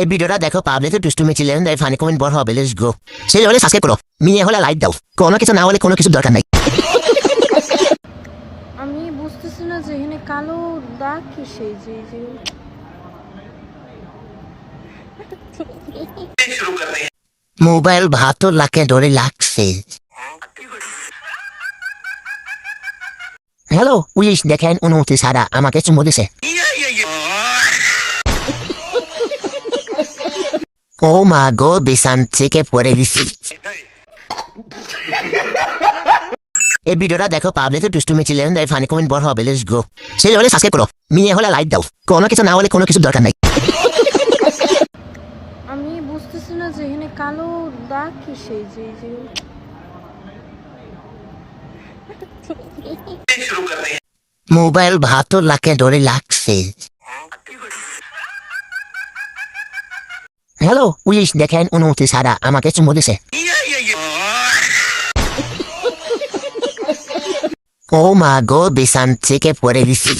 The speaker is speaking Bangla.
এই ভিডিওটা দেখো পাবলিকে দুষ্টুমি চ্যালেঞ্জ তাই ফানি কমেন্ট বড় হবে লেটস গো সেই হলে সাবস্ক্রাইব করো মিনিয়ে হলে লাইক দাও কোনো কিছু না হলে কোনো কিছু দরকার নাই আমি বুঝতেছি না যে এখানে কালো দাগ কিসে যে যে মোবাইল ভাতো লাকে ধরে লাগছে হ্যালো উইশ দেখেন অনুমতি ছাড়া আমাকে চুমো দিছে ও মা গো বিছান থেকে পড়ে দিছি এই ভিডিওটা দেখো পাবলিকে দুষ্টুমি চ্যালেঞ্জ তাই ফানি কমেন্ট বড় হবে লেটস গো সেই হলে সাবস্ক্রাইব করো মিনিয়ে হলে লাইক দাও কোনো কিছু না হলে কোনো কিছু দরকার নাই আমি বুঝতেছি না যে এখানে কালো দাগ কিসে যে যে মোবাইল ভাতো লাকে ধরে লাগছে হ্যালো উইশ দেখেন অনুমতি ছাড়া আমাকে চুমো দিছে ও মা গো বিছান থেকে পড়ে দিছি